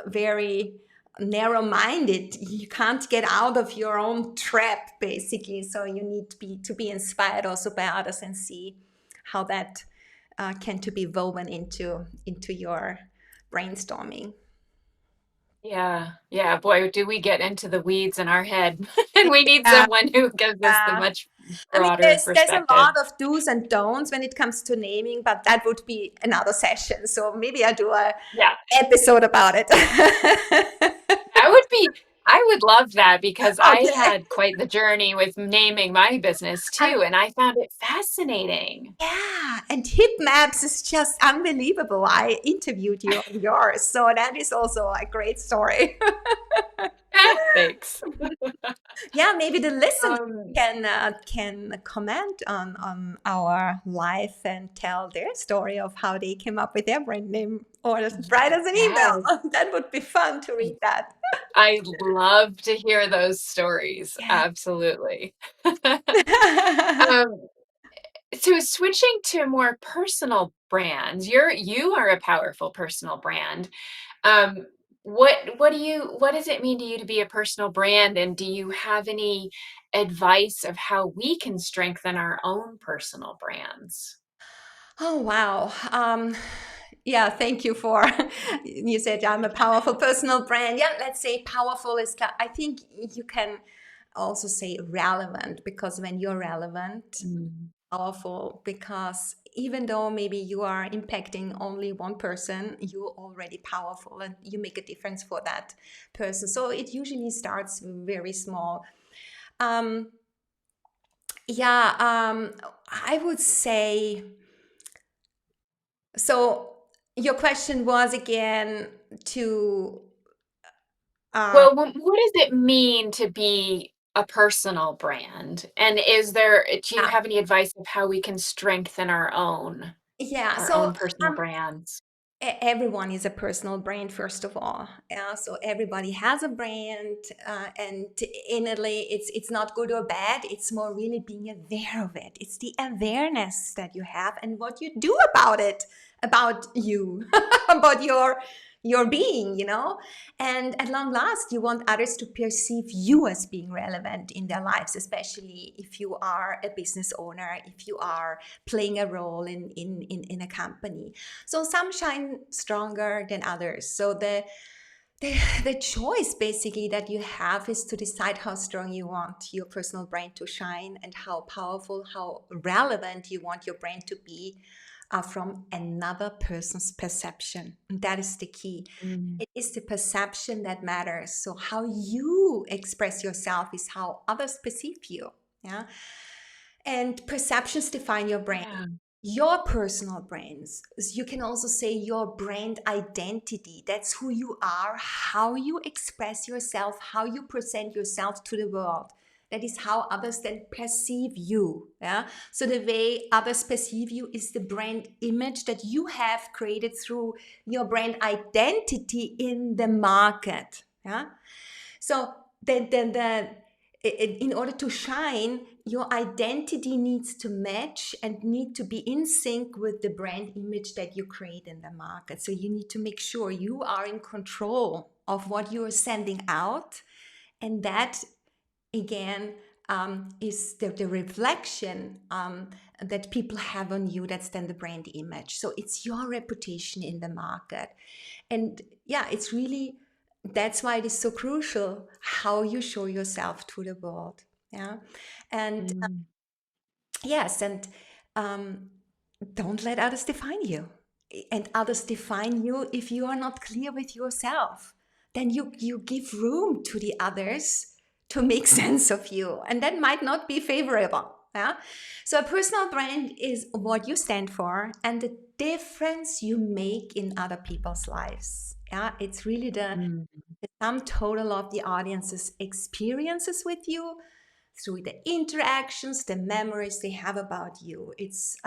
Speaker 1: very narrow-minded. You can't get out of your own trap, basically. So you need to be inspired also by others and see how that can to be woven into your brainstorming.
Speaker 2: Yeah. Yeah. Boy, do we get into the weeds in our head. And we need
Speaker 1: Yeah,
Speaker 2: someone who gives us the
Speaker 1: yeah.
Speaker 2: much
Speaker 1: I mean,
Speaker 2: broader
Speaker 1: there's a
Speaker 2: perspective.
Speaker 1: lot of do's and don'ts when it comes to naming, but that would be another session. So maybe I do a
Speaker 2: Yeah.
Speaker 1: episode about it.
Speaker 2: That would be, I would love that because I
Speaker 1: Okay.
Speaker 2: had quite the journey with naming my business
Speaker 1: I,
Speaker 2: too. And I found it fascinating.
Speaker 1: yeah, and HipMaps is just unbelievable. I interviewed you on yours, so that is also a great story.
Speaker 2: Thanks.
Speaker 1: Yeah, maybe the listeners
Speaker 2: Um,
Speaker 1: can comment on our life and tell their story of how they came up with their brand name, or just write us an email.
Speaker 2: yes.
Speaker 1: That would be fun to read that.
Speaker 2: I love to hear those stories.
Speaker 1: Yeah.
Speaker 2: Absolutely. Um, so switching to more personal brands, you are a powerful personal brand. Um, what does it mean to you to be a personal brand? And do you have any advice of how we can strengthen our own personal brands?
Speaker 1: Oh, wow. Yeah, thank you for you said I'm a powerful personal brand. Yeah, let's say powerful is I think you can also say relevant, because when you're relevant,
Speaker 2: Mm.
Speaker 1: powerful, because even though maybe you are impacting only one person, you're already powerful and you make a difference for that person. So it usually starts very small. Um, yeah, I would say so. Your question was again to uh,
Speaker 2: Well, what does it mean to be a personal brand? And do you
Speaker 1: yeah,
Speaker 2: have any advice of how we can strengthen
Speaker 1: yeah.
Speaker 2: our
Speaker 1: So
Speaker 2: own personal brands?
Speaker 1: everyone is a personal brand, first of all. Yeah, so everybody has a brand, and innately, it's not good or bad. It's more really being aware of it. It's the awareness that you have and what you do about it, about you, about your being. And at long last, you want others to perceive you as being relevant in their lives, especially if you are a business owner, if you are playing a role in a company. So some shine stronger than others. So the choice basically that you have is to decide how strong you want your personal brand to shine, and how powerful, how relevant you want your brand to be from another person's perception. And that is the key.
Speaker 2: Mm.
Speaker 1: It is the perception that matters. So how you express yourself is how others perceive you. Yeah. And perceptions define your brand.
Speaker 2: Yeah.
Speaker 1: Your personal brands. You can also say your brand identity. That's who you are, how you express yourself, how you present yourself to the world. That is how others then perceive you. Yeah. So the way others perceive you is the brand image that you have created through your brand identity in the market. Yeah. So in order to shine, your identity needs to match and need to be in sync with the brand image that you create in the market. So you need to make sure you are in control of what you are sending out, And that, again, is the reflection that people have on you. That's then the brand image. So it's your reputation in the market. And yeah, it's really, that's why it is so crucial how you show yourself to the world. Yeah. And
Speaker 2: Mm.
Speaker 1: yes, and don't let others define you. And others define you if you are not clear with yourself. Then you give room to the others to make sense of you. And that might not be favorable. Yeah? So a personal brand is what you stand for and the difference you make in other people's lives. Yeah, it's really
Speaker 2: Mm.
Speaker 1: the sum total of the audience's experiences with you through the interactions, the memories they have about you. It's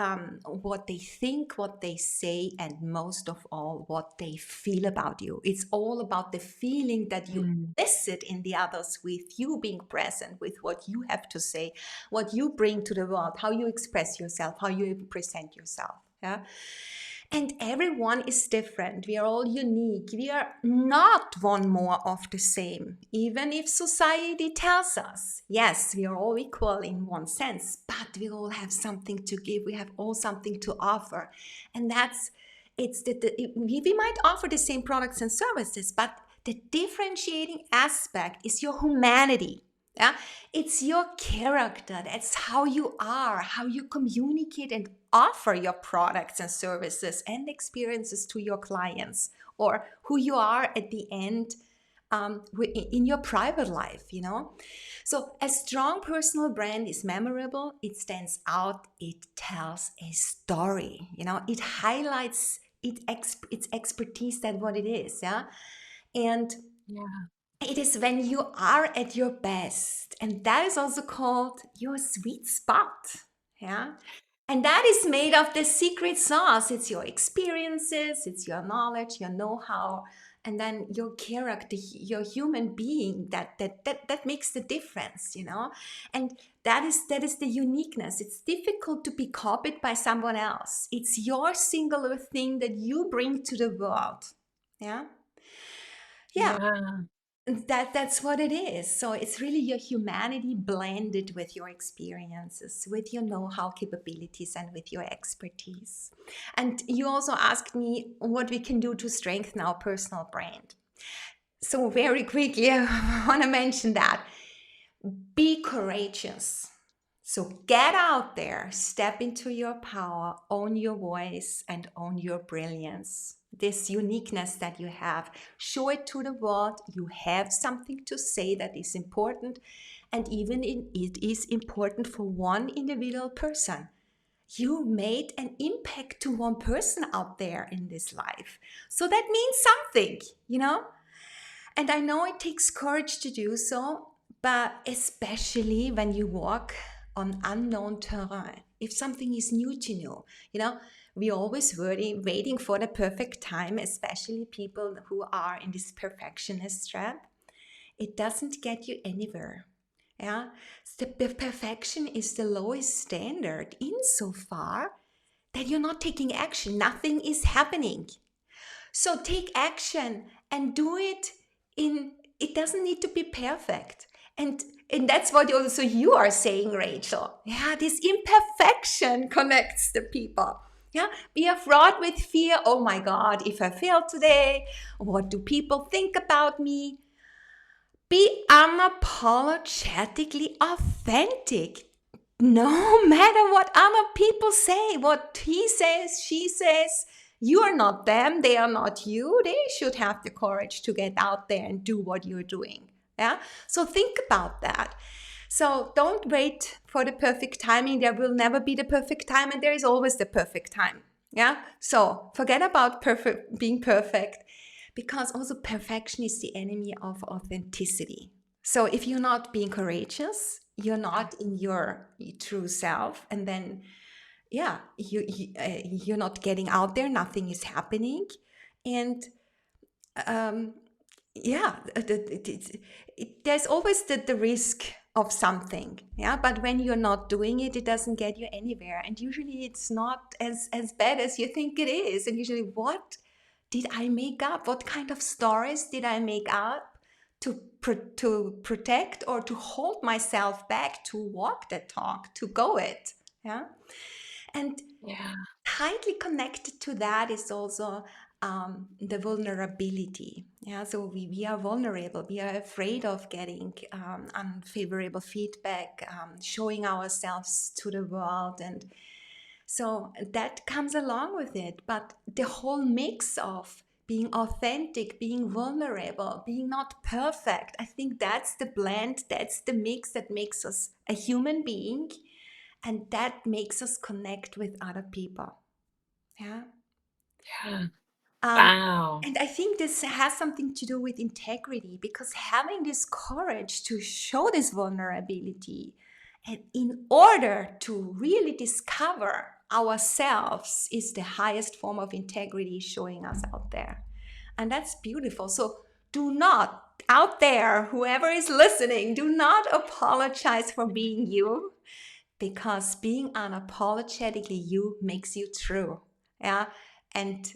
Speaker 1: what they think, what they say, and most of all, what they feel about you. It's all about the feeling that you
Speaker 2: Mm.
Speaker 1: elicit in the others with you being present, with what you have to say, what you bring to the world, how you express yourself, how you present yourself. Yeah. And everyone is different. We are all unique. We are not one more of the same, even if society tells us, yes, we are all equal in one sense, but we all have something to give. We have all something to offer. And that's, we might offer the same products and services, but the differentiating aspect is your humanity. Yeah, it's your character. That's how you are, how you communicate and offer your products and services and experiences to your clients, or who you are at the end in your private life, you know. So a strong personal brand is memorable. It stands out. It tells a story. You know, it highlights its expertise. That's what it is. Yeah, and
Speaker 2: Yeah.
Speaker 1: it is when you are at your best, and that is also called your sweet spot. Yeah. And that is made of the secret sauce. It's your experiences, it's your knowledge, your know-how, and then your character, your human being that makes the difference, you know? And that is the uniqueness. It's difficult to be copied by someone else. It's your singular thing that you bring to the world. Yeah. Yeah,
Speaker 2: Yeah.
Speaker 1: that's what it is. So it's really your humanity blended with your experiences, with your know-how capabilities, and with your expertise. And you also asked me what we can do to strengthen our personal brand. So very quickly, I want to mention that. Be courageous. So get out there, step into your power, own your voice, and own your brilliance. This uniqueness that you have, show it to the world. You have something to say that is important, and even it is important for one individual person. You made an impact to one person out there in this life. So that means something, you know? And I know it takes courage to do so, but especially when you walk on unknown terrain. If something is new to you know, we always waiting for the perfect time, especially people who are in this perfectionist trap. It doesn't get you anywhere. Yeah, the perfection is the lowest standard insofar that you're not taking action. Nothing is happening. So take action and do it in, it doesn't need to be perfect. And that's what also you are saying, Rachel. Yeah, this imperfection connects the people. Yeah, we are fraught with fear. Oh my God, if I fail today, what do people think about me? Be unapologetically authentic. No matter what other people say, what he says, she says, you are not them, they are not you. They should have the courage to get out there and do what you're doing. Yeah. So think about that. So don't wait for the perfect timing. There will never be the perfect time, and there is always the perfect time. Yeah. So forget about being perfect, because also perfection is the enemy of authenticity. So if you're not being courageous, you're not in your true self, and then yeah, you're not getting out there. Nothing is happening, and yeah, there's always the risk of something. Yeah, but when you're not doing it, it doesn't get you anywhere, and usually it's not as bad as you think it is. And usually, what did I make up? What kind of stories did I make up to protect or to hold myself back to walk that talk, to go it. Yeah. And
Speaker 2: Yeah.
Speaker 1: tightly connected to that is also the vulnerability. Yeah, so we are vulnerable. We are afraid of getting unfavorable feedback, showing ourselves to the world, and so that comes along with it. But the whole mix of being authentic, being vulnerable, being not perfect, I think that's the blend, that's the mix that makes us a human being, and that makes us connect with other people. Yeah.
Speaker 2: Yeah.
Speaker 1: Um,
Speaker 2: Wow.
Speaker 1: and I think this has something to do with integrity, because having this courage to show this vulnerability, and in order to really discover ourselves, is the highest form of integrity showing us out there. And that's beautiful. So do not, out there, whoever is listening, do not apologize for being you, because being unapologetically you makes you true. Yeah. And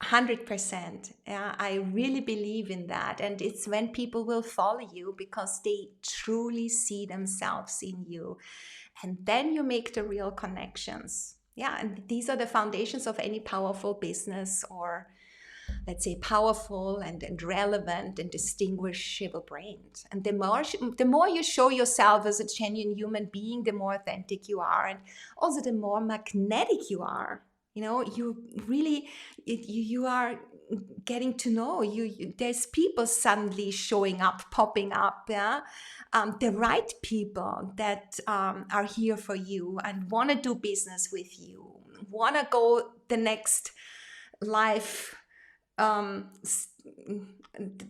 Speaker 1: 100%. Yeah, I really believe in that. And it's when people will follow you because they truly see themselves in you. And then you make the real connections. Yeah, and these are the foundations of any powerful business, or let's say powerful and relevant and distinguishable brand. And the more you show yourself as a genuine human being, the more authentic you are, and also the more magnetic you are. You really you are getting to know there's people suddenly showing up, popping up. Yeah, the right people that are here for you and want to do business with you, want to go the next life, um,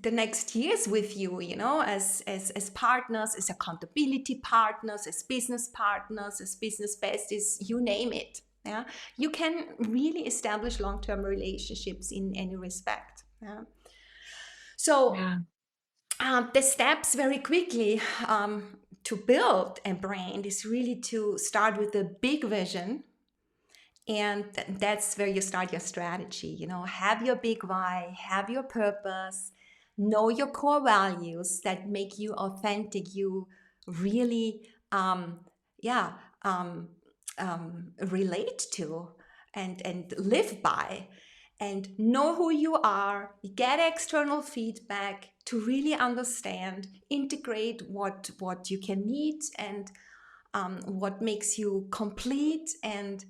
Speaker 1: the next years with you, as partners, as accountability partners, as business partners, as business besties, you name it. Yeah, you can really establish long-term relationships in any respect. Yeah. So
Speaker 2: Yeah.
Speaker 1: the steps very quickly to build a brand is really to start with a big vision. And that's where you start your strategy. Have your big why, have your purpose, know your core values that make you authentic, you really, yeah, um, relate to and live by, and know who you are, get external feedback to really understand, integrate what you can need, and what makes you complete, and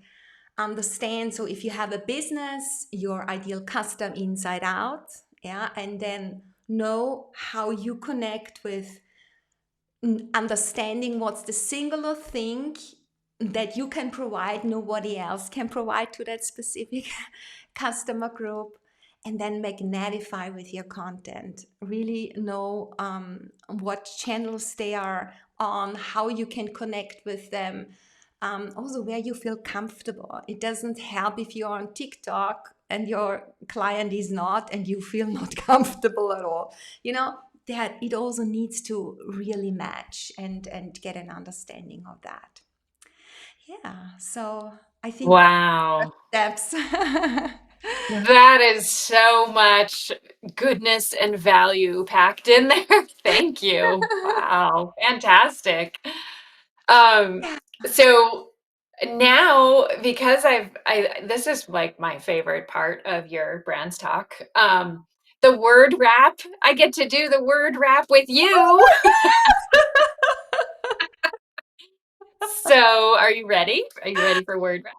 Speaker 1: understand. So if you have a business, your ideal customer inside out. Yeah, and then know how you connect with understanding what's the singular thing that you can provide, nobody else can provide to that specific customer group. And then magnetify with your content. Really know what channels they are on, how you can connect with them. Also, where you feel comfortable. It doesn't help if you're on TikTok and your client is not, and you feel not comfortable at all. That it also needs to really match and get an understanding of that. Yeah, so I think
Speaker 2: Wow.
Speaker 1: steps.
Speaker 2: That is so much goodness and value packed in there. Thank you. Wow. Fantastic. Um,
Speaker 1: Yeah.
Speaker 2: so now, because this is like my favorite part of your Brands Talk. The word wrap, I get to do the word wrap with you. So are you ready? Are you ready for word wrap?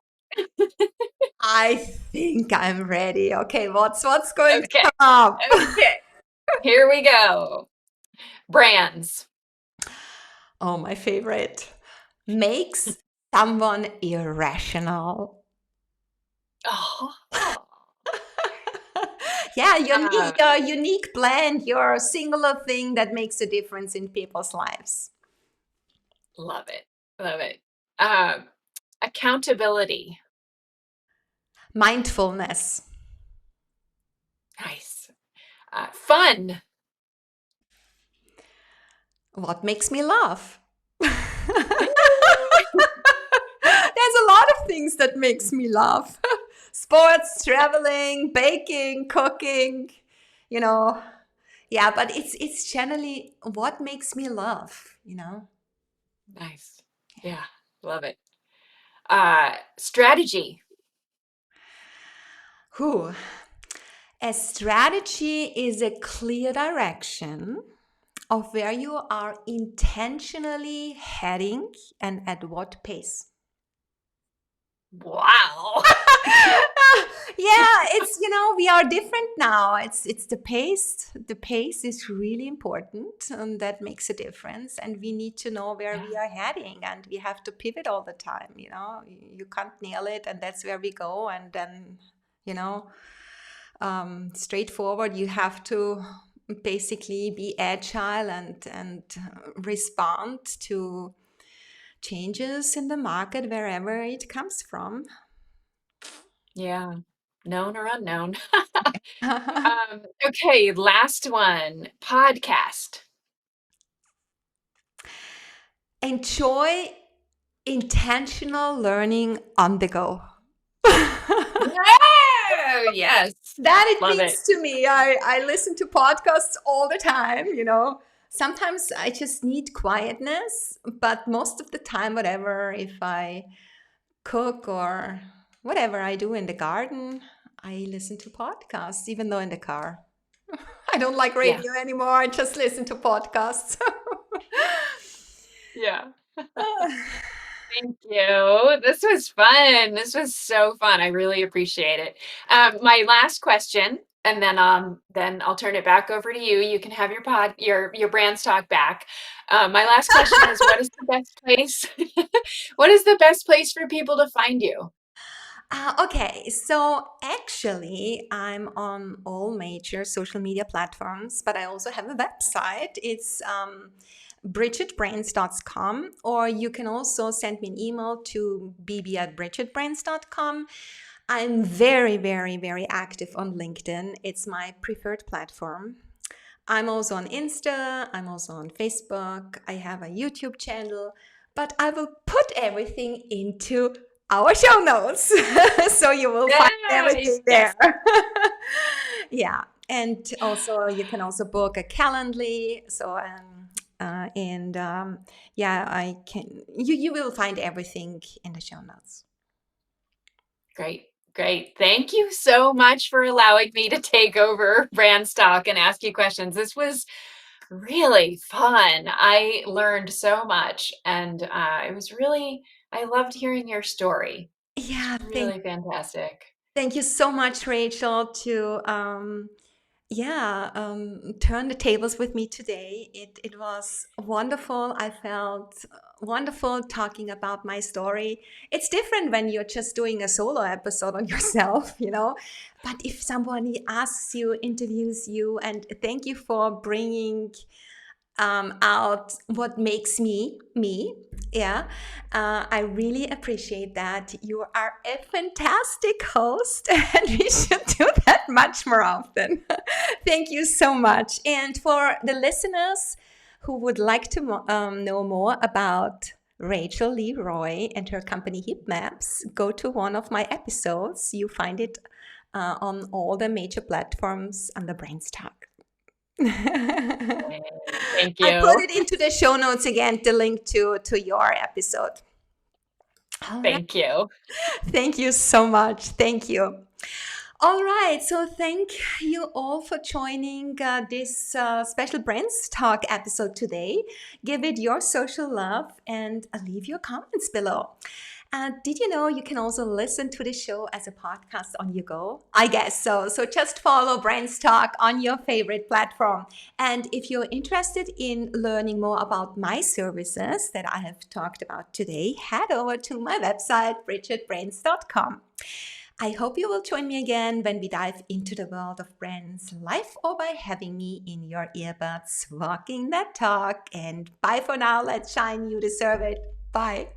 Speaker 1: I think I'm ready. Okay, what's going to
Speaker 2: Okay.
Speaker 1: come up?
Speaker 2: Okay. Here we go. Brands.
Speaker 1: Oh, my favorite. Makes someone irrational.
Speaker 2: Oh.
Speaker 1: Yeah,
Speaker 2: Uh,
Speaker 1: your unique blend, your singular thing that makes a difference in people's lives.
Speaker 2: Love it. Love it. Um, Accountability.
Speaker 1: Mindfulness.
Speaker 2: Nice. Fun.
Speaker 1: What makes me laugh? There's a lot of things that makes me laugh. Sports, traveling, baking, cooking, you know, Yeah, but it's generally what makes me laugh, you know?
Speaker 2: Nice. Yeah, love it. Strategy.
Speaker 1: Whew. A strategy is a clear direction of where you are intentionally heading and at what pace.
Speaker 2: Wow.
Speaker 1: Yeah, it's we are different now. It's the pace. The pace is really important, and that makes a difference. And we need to know where
Speaker 2: Yeah.
Speaker 1: we are heading, and we have to pivot all the time. You can't nail it, and that's where we go. And then, you know, straightforward. You have to basically be agile and respond to changes in the market wherever it comes from.
Speaker 2: Yeah. Known or unknown. Okay, last one. Podcast.
Speaker 1: Enjoy intentional learning on the go.
Speaker 2: Whoa! Yes.
Speaker 1: That it
Speaker 2: Love
Speaker 1: means
Speaker 2: it.
Speaker 1: to me. I listen to podcasts all the time. Sometimes I just need quietness, but most of the time, whatever, if I cook or whatever I do in the garden, I listen to podcasts, even though in the car. I don't like
Speaker 2: Yeah.
Speaker 1: radio anymore. I just listen to podcasts.
Speaker 2: Yeah. Thank you. This was fun. This was so fun. I really appreciate it. My last question, and then I'll turn it back over to you. You can have your brands talk back. My last question is, what is the best place? What is the best place for people to find you?
Speaker 1: Okay, so actually, I'm on all major social media platforms, but I also have a website. It's BridgetBrands.com, or you can also send me an email to bb@BridgetBrands.com. I'm very, very, very active on LinkedIn. It's my preferred platform. I'm also on Insta, I'm also on Facebook, I have a YouTube channel, but I will put everything into our show notes. So you will find
Speaker 2: Nice.
Speaker 1: everything
Speaker 2: Yes.
Speaker 1: there. Yeah. And also, you can also book a Calendly. So, yeah, I can, you will find everything in the show notes.
Speaker 2: Great. Great. Thank you so much for allowing me to take over BrandsTalk and ask you questions. This was really fun. I learned so much, and I loved hearing your story. It's
Speaker 1: Yeah.
Speaker 2: really fantastic.
Speaker 1: Thank you so much, Rachel, to turn the tables with me today. It was wonderful. I felt wonderful talking about my story. It's different when you're just doing a solo episode on yourself. But if somebody asks you, interviews you, and thank you for bringing out what makes me me. Yeah, I really appreciate that. You are a fantastic host, and we should do that much more often. Thank you so much. And for the listeners who would like to know more about Rachel LeRoy and her company HipMaps, go to one of my episodes. You find it on all the major platforms under BrandsTalk.
Speaker 2: Thank
Speaker 1: I put
Speaker 2: you.
Speaker 1: it into the show notes again, the link to your episode. All right.
Speaker 2: Thank you.
Speaker 1: Thank you so much. Thank you. All right. So thank you all for joining this special Brands Talk episode today. Give it your social love and leave your comments below. Did you know you can also listen to the show as a podcast on your go? I guess so. So just follow Brands Talk on your favorite platform. And if you're interested in learning more about my services that I have talked about today, head over to my website, BridgetBrands.com. I hope you will join me again when we dive into the world of brands live or by having me in your earbuds walking that talk. And bye for now. Let's shine. You deserve it. Bye.